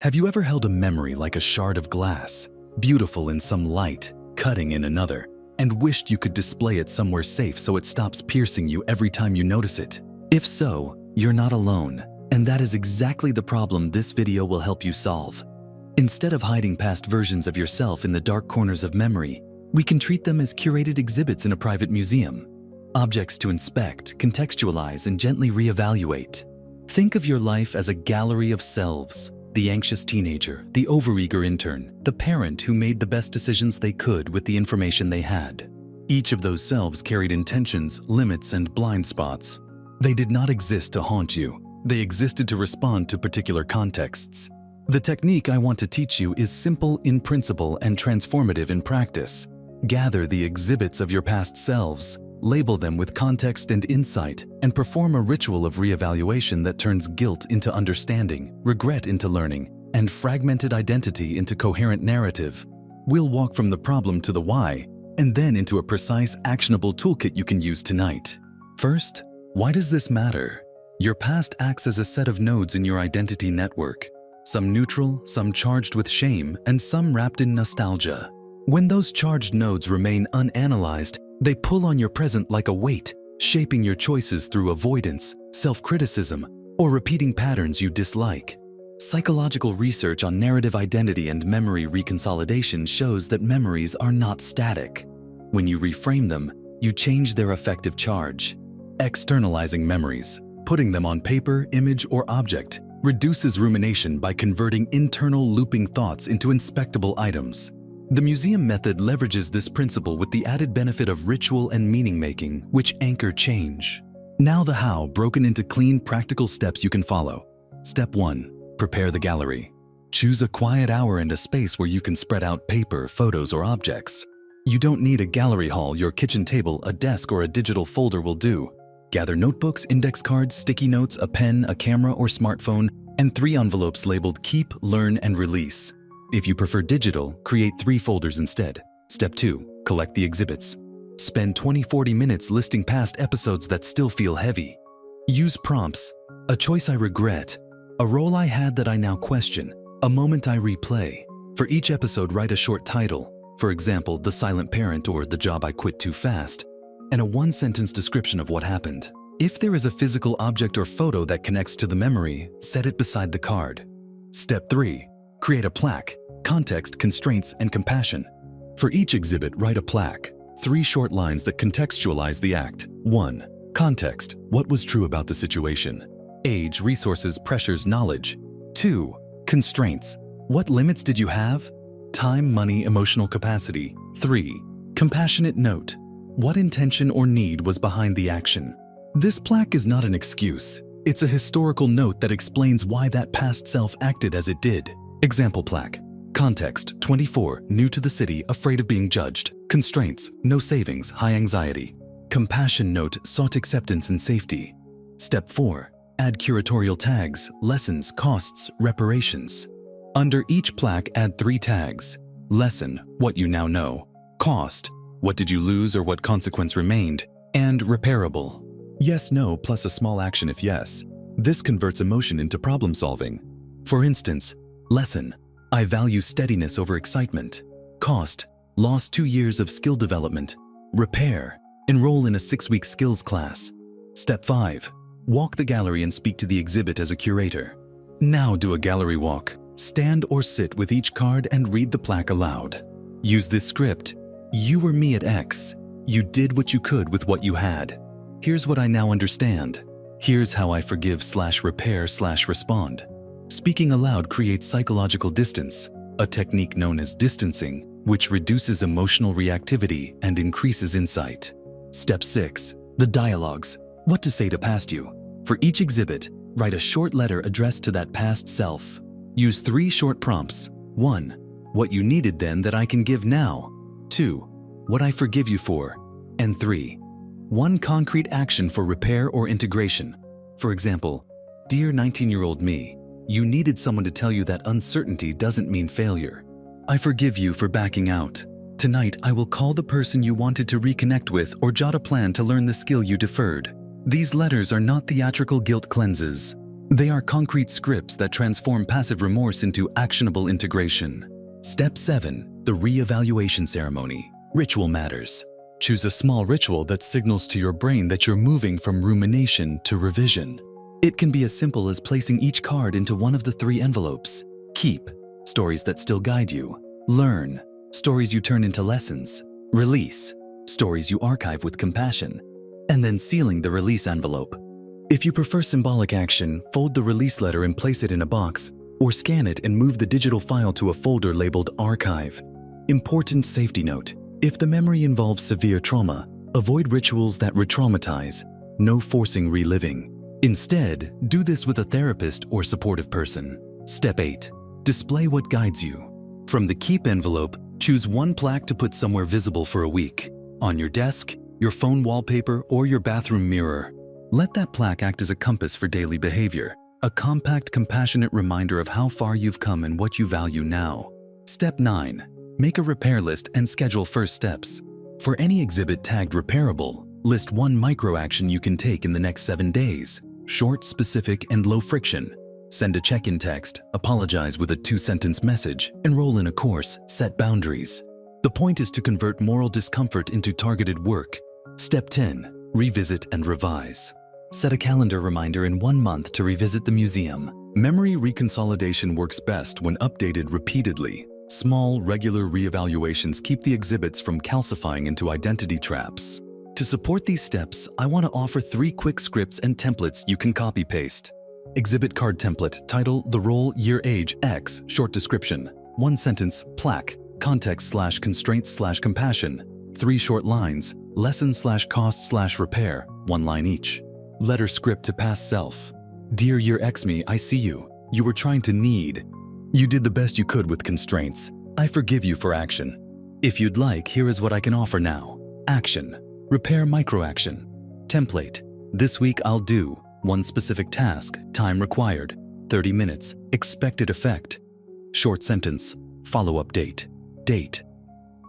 Have you ever held a memory like a shard of glass, beautiful in some light, cutting in another, and wished you could display it somewhere safe so it stops piercing you every time you notice it? If so, you're not alone, and that is exactly the problem this video will help you solve. Instead of hiding past versions of yourself in the dark corners of memory, we can treat them as curated exhibits in a private museum. Objects to inspect, contextualize, and gently reevaluate. Think of your life as a gallery of selves. The anxious teenager, the overeager intern, the parent who made the best decisions they could with the information they had. Each of those selves carried intentions, limits, and blind spots. They did not exist to haunt you. They existed to respond to particular contexts. The technique I want to teach you is simple in principle and transformative in practice. Gather the exhibits of your past selves, label them with context and insight, and perform a ritual of reevaluation that turns guilt into understanding, regret into learning, and fragmented identity into coherent narrative. We'll walk from the problem to the why, and then into a precise, actionable toolkit you can use tonight. First, why does this matter? Your past acts as a set of nodes in your identity network, some neutral, some charged with shame, and some wrapped in nostalgia. When those charged nodes remain unanalyzed, they pull on your present like a weight, shaping your choices through avoidance, self-criticism, or repeating patterns you dislike. Psychological research on narrative identity and memory reconsolidation shows that memories are not static. When you reframe them, you change their effective charge. Externalizing memories, putting them on paper, image, or object, reduces rumination by converting internal looping thoughts into inspectable items. The museum method leverages this principle with the added benefit of ritual and meaning-making, which anchor change. Now the how, broken into clean, practical steps you can follow. Step 1. Prepare the gallery. Choose a quiet hour and a space where you can spread out paper, photos, or objects. You don't need a gallery hall. Your kitchen table, a desk, or a digital folder will do. Gather notebooks, index cards, sticky notes, a pen, a camera or smartphone, and 3 envelopes labeled Keep, Learn, and Release. If you prefer digital, create 3 folders instead. Step 2. Collect the exhibits. Spend 20-40 minutes listing past episodes that still feel heavy. Use prompts. A choice I regret. A role I had that I now question. A moment I replay. For each episode, write a short title. For example, The Silent Parent or The Job I Quit Too Fast. And a 1-sentence description of what happened. If there is a physical object or photo that connects to the memory, set it beside the card. Step 3. Create a plaque. Context, constraints, and compassion. For each exhibit, write a plaque. 3 short lines that contextualize the act. 1. Context. What was true about the situation? Age, resources, pressures, knowledge. 2. Constraints. What limits did you have? Time, money, emotional capacity. 3. Compassionate note. What intention or need was behind the action? This plaque is not an excuse. It's a historical note that explains why that past self acted as it did. Example plaque. Context, 24, new to the city, afraid of being judged. Constraints, no savings, high anxiety. Compassion note, sought acceptance and safety. Step 4, add curatorial tags, lessons, costs, reparations. Under each plaque, add 3 tags. Lesson, what you now know. Cost, what did you lose or what consequence remained. And repairable. Yes, no, plus a small action if yes. This converts emotion into problem solving. For instance, lesson, I value steadiness over excitement. Cost, lost 2 years of skill development. Repair, enroll in a 6-week skills class. Step 5, walk the gallery and speak to the exhibit as a curator. Now do a gallery walk. Stand or sit with each card and read the plaque aloud. Use this script. You were me at X. You did what you could with what you had. Here's what I now understand. Here's how I forgive/repair/respond. Speaking aloud creates psychological distance, a technique known as distancing, which reduces emotional reactivity and increases insight. Step 6. The dialogues. What to say to past you. For each exhibit, write a short letter addressed to that past self. Use 3 short prompts. 1. What you needed then that I can give now. 2. What I forgive you for. And 3. 1 concrete action for repair or integration. For example, Dear 19-year-old me, you needed someone to tell you that uncertainty doesn't mean failure. I forgive you for backing out. Tonight, I will call the person you wanted to reconnect with or jot a plan to learn the skill you deferred. These letters are not theatrical guilt cleanses. They are concrete scripts that transform passive remorse into actionable integration. Step 7. The Reevaluation Ceremony. Ritual matters. Choose a small ritual that signals to your brain that you're moving from rumination to revision. It can be as simple as placing each card into one of the 3 envelopes. Keep, stories that still guide you. Learn, stories you turn into lessons. Release, stories you archive with compassion. And then sealing the release envelope. If you prefer symbolic action, fold the release letter and place it in a box, or scan it and move the digital file to a folder labeled Archive. Important safety note: if the memory involves severe trauma, avoid rituals that re-traumatize. No forcing reliving. Instead, do this with a therapist or supportive person. Step 8. Display what guides you. From the Keep envelope, choose one plaque to put somewhere visible for a week. On your desk, your phone wallpaper, or your bathroom mirror. Let that plaque act as a compass for daily behavior, a compact, compassionate reminder of how far you've come and what you value now. Step 9. Make a repair list and schedule first steps. For any exhibit tagged repairable, list one micro-action you can take in the next 7 days. Short, specific, and low friction. Send a check-in text, apologize with a 2-sentence message, enroll in a course, set boundaries. The point is to convert moral discomfort into targeted work. Step 10. Revisit and revise. Set a calendar reminder in 1 month to revisit the museum. Memory reconsolidation works best when updated repeatedly. Small, regular reevaluations keep the exhibits from calcifying into identity traps. To support these steps, I want to offer 3 quick scripts and templates you can copy-paste. Exhibit card template, title, the role, year, age, X, short description. 1 sentence, plaque, context/constraints/compassion. 3 short lines, lesson/cost/repair, 1 line each. Letter script to past self. Dear year X me, I see you. You were trying to need. You did the best you could with constraints. I forgive you for action. If you'd like, here is what I can offer now. Action. Repair micro-action. Template. This week I'll do 1 specific task, time required, 30 minutes, expected effect. Short sentence, follow-up date. Date.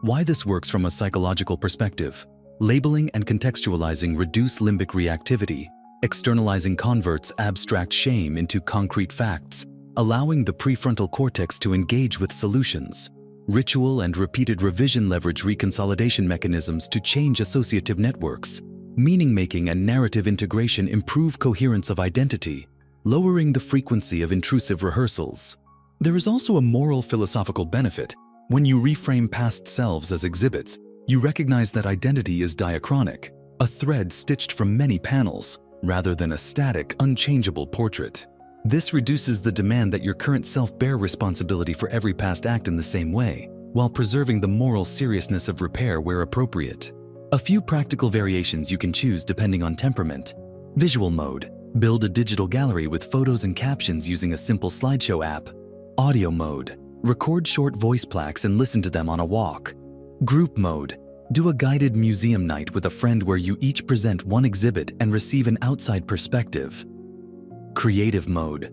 Why this works from a psychological perspective. Labeling and contextualizing reduce limbic reactivity. Externalizing converts abstract shame into concrete facts, allowing the prefrontal cortex to engage with solutions. Ritual and repeated revision leverage reconsolidation mechanisms to change associative networks. Meaning-making and narrative integration improve coherence of identity, lowering the frequency of intrusive rehearsals. There is also a moral philosophical benefit. When you reframe past selves as exhibits, you recognize that identity is diachronic, a thread stitched from many panels, rather than a static, unchangeable portrait. This reduces the demand that your current self bear responsibility for every past act in the same way, while preserving the moral seriousness of repair where appropriate. A few practical variations you can choose depending on temperament. Visual mode. Build a digital gallery with photos and captions using a simple slideshow app. Audio mode. Record short voice plaques and listen to them on a walk. Group mode. Do a guided museum night with a friend where you each present one exhibit and receive an outside perspective. Creative mode.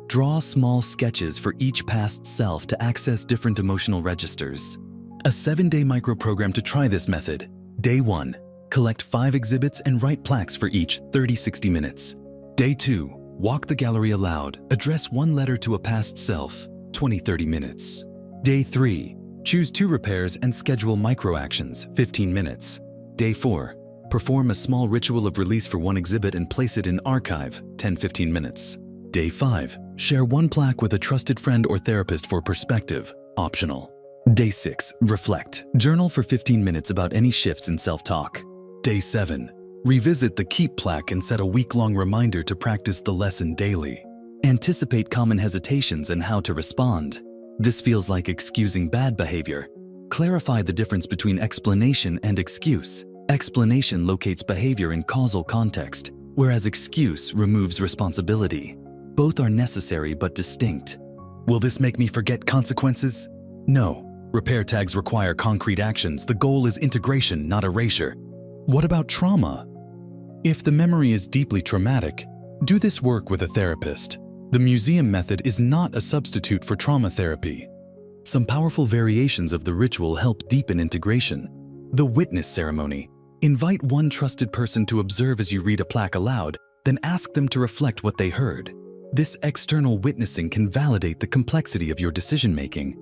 Draw small sketches for each past self to access different emotional registers. A 7-day micro-program to try this method. Day 1. Collect 5 exhibits and write plaques for each, 30-60 minutes. Day 2. Walk the gallery aloud. Address 1 letter to a past self, 20-30 minutes. Day 3. Choose 2 repairs and schedule micro-actions, 15 minutes. Day 4. Perform a small ritual of release for 1 exhibit and place it in archive, 10-15 minutes. Day 5. Share 1 plaque with a trusted friend or therapist for perspective, optional. Day 6. Reflect. Journal for 15 minutes about any shifts in self-talk. Day 7. Revisit the Keep plaque and set a week-long reminder to practice the lesson daily. Anticipate common hesitations and how to respond. This feels like excusing bad behavior. Clarify the difference between explanation and excuse. Explanation locates behavior in causal context, whereas excuse removes responsibility. Both are necessary but distinct. Will this make me forget consequences? No. Repair tags require concrete actions. The goal is integration, not erasure. What about trauma? If the memory is deeply traumatic, do this work with a therapist. The museum method is not a substitute for trauma therapy. Some powerful variations of the ritual help deepen integration. The witness ceremony. Invite one trusted person to observe as you read a plaque aloud, then ask them to reflect what they heard. This external witnessing can validate the complexity of your decision-making.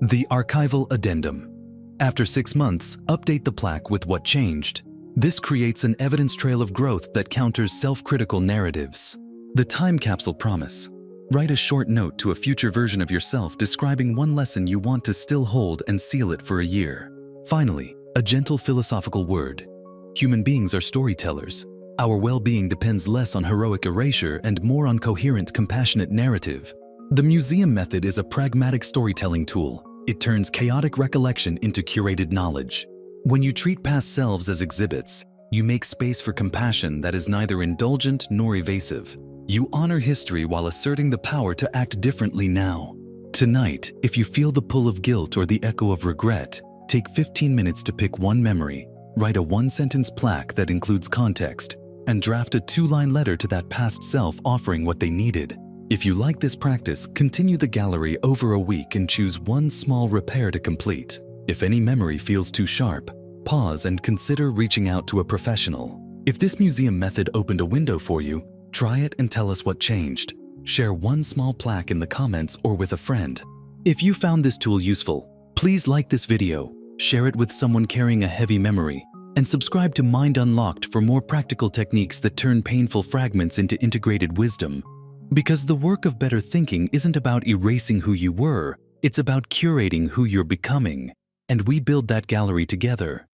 The archival addendum. After 6 months, update the plaque with what changed. This creates an evidence trail of growth that counters self-critical narratives. The time capsule promise. Write a short note to a future version of yourself describing one lesson you want to still hold and seal it for a year. Finally, a gentle philosophical word. Human beings are storytellers. Our well-being depends less on heroic erasure and more on coherent, compassionate narrative. The museum method is a pragmatic storytelling tool. It turns chaotic recollection into curated knowledge. When you treat past selves as exhibits, you make space for compassion that is neither indulgent nor evasive. You honor history while asserting the power to act differently now. Tonight, if you feel the pull of guilt or the echo of regret, take 15 minutes to pick one memory, write a 1-sentence plaque that includes context, and draft a 2-line letter to that past self offering what they needed. If you like this practice, continue the gallery over a week and choose one small repair to complete. If any memory feels too sharp, pause and consider reaching out to a professional. If this museum method opened a window for you, try it and tell us what changed. Share one small plaque in the comments or with a friend. If you found this tool useful, please like this video, share it with someone carrying a heavy memory, and subscribe to Mind Unlocked for more practical techniques that turn painful fragments into integrated wisdom. Because the work of better thinking isn't about erasing who you were, it's about curating who you're becoming. And we build that gallery together.